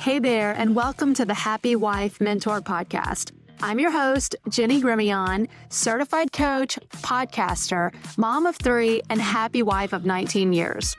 Hey there, and welcome to the Happy Wife Mentor Podcast. I'm your host, Jenny Grimion, certified coach, podcaster, mom of 3, and happy wife of 19 years.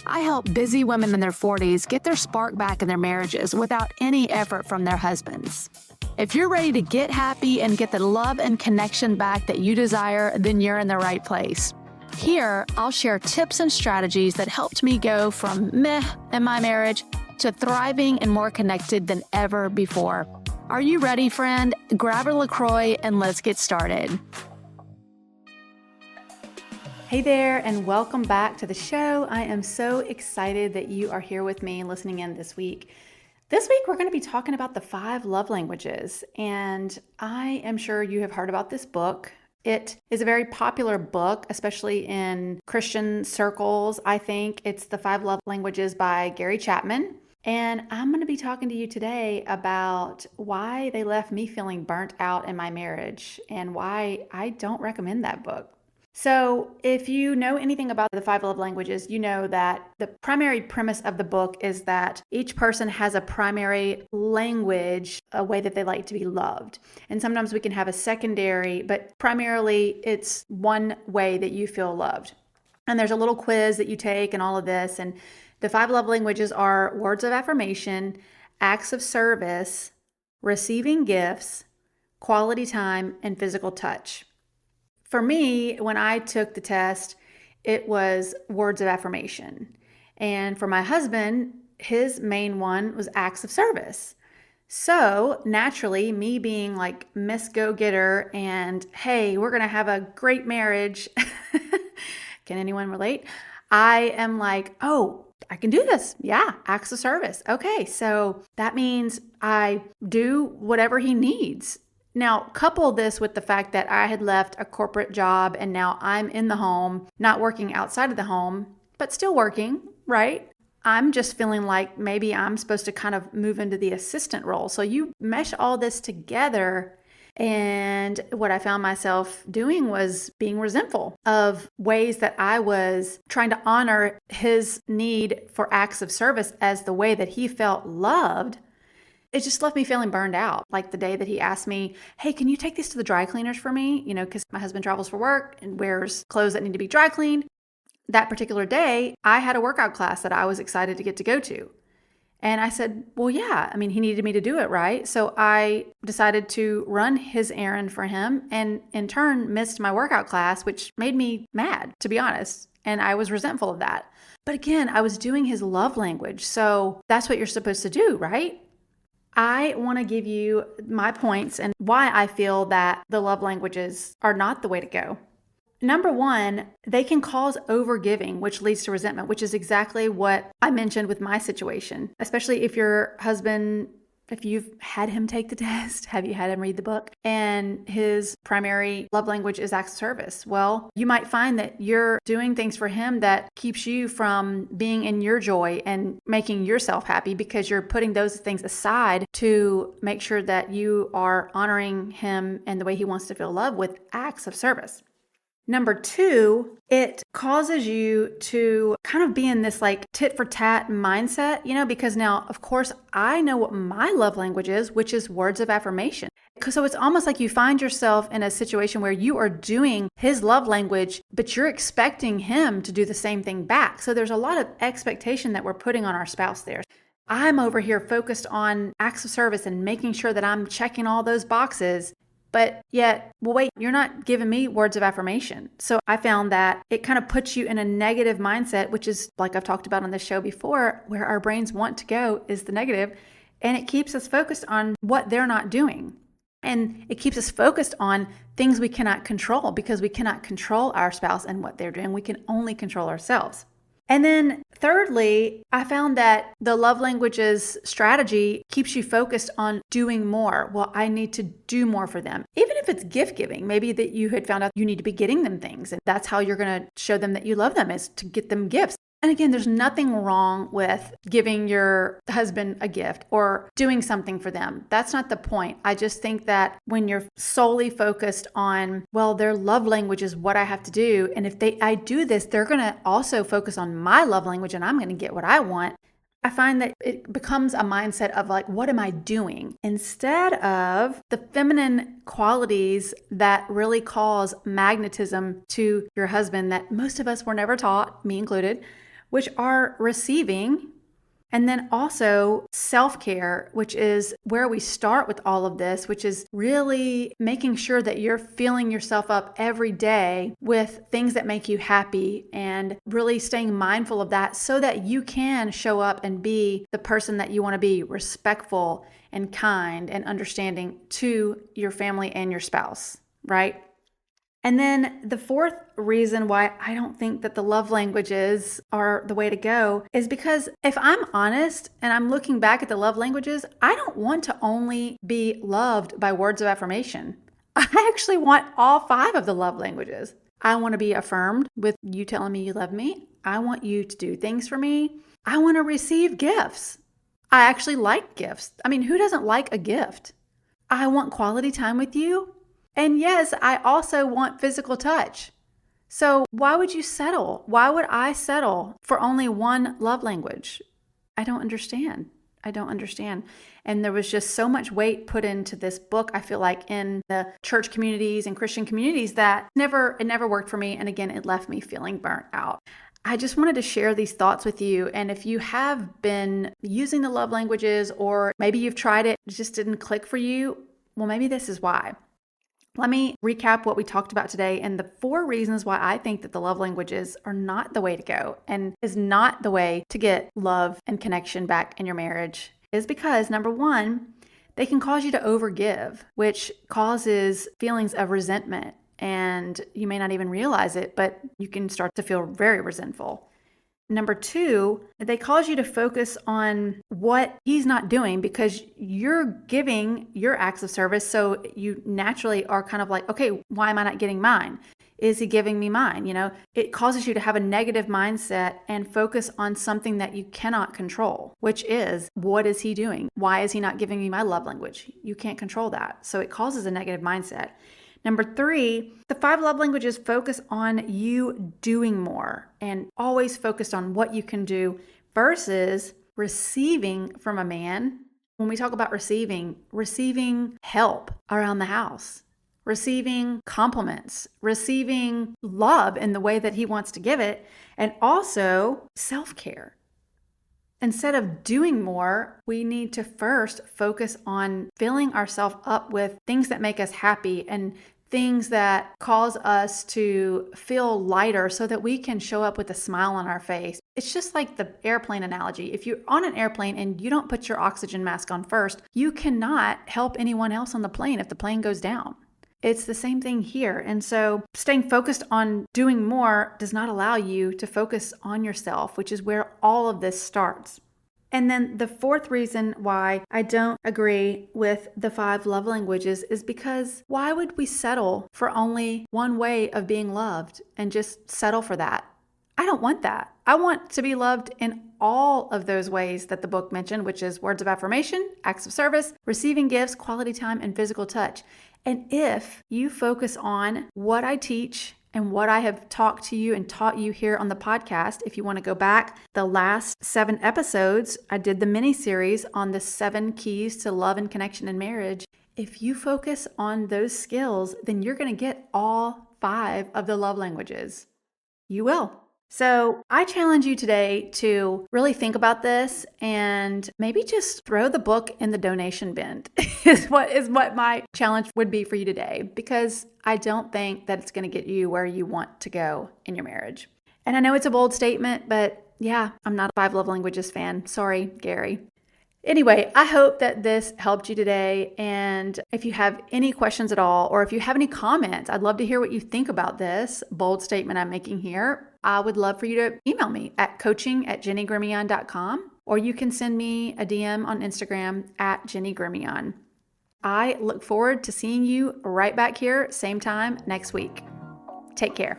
I help busy women in their 40s get their spark back in their marriages without any effort from their husbands. If you're ready to get happy and get the love and connection back that you desire, then you're in the right place. Here, I'll share tips and strategies that helped me go from meh in my marriage to thriving and more connected than ever before. Are you ready, friend? Grab a LaCroix and let's get started. Hey there, and welcome back to the show. I am so excited that you are here with me listening in this week. This week, we're going to be talking about the 5 love languages, and I am sure you have heard about this book. It is a very popular book, especially in Christian circles. I think it's The 5 Love Languages by Gary Chapman. And I'm going to be talking to you today about why they left me feeling burnt out in my marriage and why I don't recommend that book. So if you know anything about the 5 love languages, you know that the primary premise of the book is that each person has a primary language, a way that they like to be loved. And sometimes we can have a secondary, but primarily it's one way that you feel loved. And there's a little quiz that you take and all of this. And the 5 love languages are words of affirmation, acts of service, receiving gifts, quality time, and physical touch. For me, when I took the test, it was words of affirmation. And for my husband, his main one was acts of service. So naturally, me being like Miss Go-Getter and, hey, we're going to have a great marriage. Can anyone relate? I am like, oh, I can do this. Yeah, acts of service. Okay, so that means I do whatever he needs. Now, couple this with the fact that I had left a corporate job and now I'm in the home, not working outside of the home, but still working, right? I'm just feeling like maybe I'm supposed to kind of move into the assistant role. So you mesh all this together, and what I found myself doing was being resentful of ways that I was trying to honor his need for acts of service as the way that he felt loved. It just left me feeling burned out. Like the day that he asked me, hey, can you take these to the dry cleaners for me? You know, because my husband travels for work and wears clothes that need to be dry cleaned. That particular day, I had a workout class that I was excited to get to go to. And I said, well, yeah, I mean, he needed me to do it, right? So I decided to run his errand for him and in turn missed my workout class, which made me mad, to be honest. And I was resentful of that. But again, I was doing his love language. So that's what you're supposed to do, right? I want to give you my points and why I feel that the love languages are not the way to go. Number 1, they can cause overgiving, which leads to resentment, which is exactly what I mentioned with my situation, especially if your husband, if you've had him take the test, have you had him read the book, and his primary love language is acts of service. Well, you might find that you're doing things for him that keeps you from being in your joy and making yourself happy because you're putting those things aside to make sure that you are honoring him and the way he wants to feel loved with acts of service. Number 2, it causes you to kind of be in this like tit-for-tat mindset, because now, of course, I know what my love language is, which is words of affirmation. So it's almost like you find yourself in a situation where you are doing his love language, but you're expecting him to do the same thing back. So there's a lot of expectation that we're putting on our spouse there. I'm over here focused on acts of service and making sure that I'm checking all those boxes. But yet, well, wait, you're not giving me words of affirmation. So I found that it kind of puts you in a negative mindset, which is like I've talked about on this show before, where our brains want to go is the negative, and it keeps us focused on what they're not doing. And it keeps us focused on things we cannot control because we cannot control our spouse and what they're doing. We can only control ourselves. And then thirdly, I found that the love languages strategy keeps you focused on doing more. Well, I need to do more for them. Even if it's gift giving, maybe that you had found out you need to be getting them things. And that's how you're going to show them that you love them, is to get them gifts. And again, there's nothing wrong with giving your husband a gift or doing something for them. That's not the point. I just think that when you're solely focused on, well, their love language is what I have to do, and if I do this, they're going to also focus on my love language and I'm going to get what I want. I find that it becomes a mindset of like, what am I doing? Instead of the feminine qualities that really cause magnetism to your husband that most of us were never taught, me included, which are receiving. And then also self-care, which is where we start with all of this, which is really making sure that you're filling yourself up every day with things that make you happy and really staying mindful of that so that you can show up and be the person that you want to be, respectful and kind and understanding to your family and your spouse, right? And then the fourth reason why I don't think that the love languages are the way to go is because if I'm honest and I'm looking back at the love languages, I don't want to only be loved by words of affirmation. I actually want all 5 of the love languages. I want to be affirmed with you telling me you love me. I want you to do things for me. I want to receive gifts. I actually like gifts. I mean, who doesn't like a gift? I want quality time with you. And yes, I also want physical touch. So why would you settle? Why would I settle for only one love language? I don't understand. And there was just so much weight put into this book, I feel like, in the church communities and Christian communities that it never worked for me. And again, it left me feeling burnt out. I just wanted to share these thoughts with you. And if you have been using the love languages, or maybe you've tried it just didn't click for you, well, maybe this is why. Let me recap what we talked about today and the 4 reasons why I think that the love languages are not the way to go and is not the way to get love and connection back in your marriage is because, number 1, they can cause you to overgive, which causes feelings of resentment. And you may not even realize it, but you can start to feel very resentful. Number 2, they cause you to focus on what he's not doing because you're giving your acts of service. So you naturally are kind of like, okay, why am I not getting mine? Is he giving me mine? It causes you to have a negative mindset and focus on something that you cannot control, which is, what is he doing? Why is he not giving me my love language? You can't control that. So it causes a negative mindset. Number 3, the 5 love languages focus on you doing more and always focused on what you can do versus receiving from a man. When we talk about receiving help around the house, receiving compliments, receiving love in the way that he wants to give it, and also self-care. Instead of doing more, we need to first focus on filling ourselves up with things that make us happy and things that cause us to feel lighter so that we can show up with a smile on our face. It's just like the airplane analogy. If you're on an airplane and you don't put your oxygen mask on first, you cannot help anyone else on the plane if the plane goes down. It's the same thing here. And so staying focused on doing more does not allow you to focus on yourself, which is where all of this starts. And then the 4th reason why I don't agree with the 5 love languages is because why would we settle for only one way of being loved and just settle for that? I don't want that. I want to be loved in all of those ways that the book mentioned, which is words of affirmation, acts of service, receiving gifts, quality time, and physical touch. And if you focus on what I teach and what I have talked to you and taught you here on the podcast, if you want to go back, the last 7 episodes, I did the mini series on the 7 keys to love and connection in marriage. If you focus on those skills, then you're going to get all 5 of the love languages. You will. So I challenge you today to really think about this and maybe just throw the book in the donation bin is what my challenge would be for you today, because I don't think that it's going to get you where you want to go in your marriage. And I know it's a bold statement, but yeah, I'm not a 5 love languages fan. Sorry, Gary. Anyway, I hope that this helped you today. And if you have any questions at all, or if you have any comments, I'd love to hear what you think about this bold statement I'm making here. I would love for you to email me at coaching@jennygrimion.com, or you can send me a DM on Instagram at jennygrimion. I look forward to seeing you right back here, same time next week. Take care.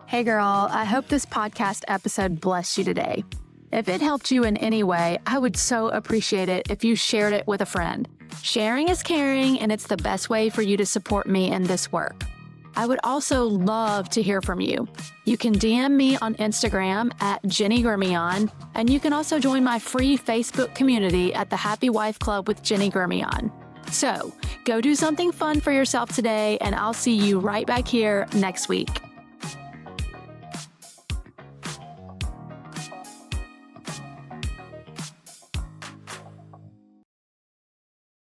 Hey girl, I hope this podcast episode blessed you today. If it helped you in any way, I would so appreciate it if you shared it with a friend. Sharing is caring, and it's the best way for you to support me in this work. I would also love to hear from you. You can DM me on Instagram at Jenny Grimion, and you can also join my free Facebook community at the Happy Wife Club with Jenny Grimion. So go do something fun for yourself today, and I'll see you right back here next week.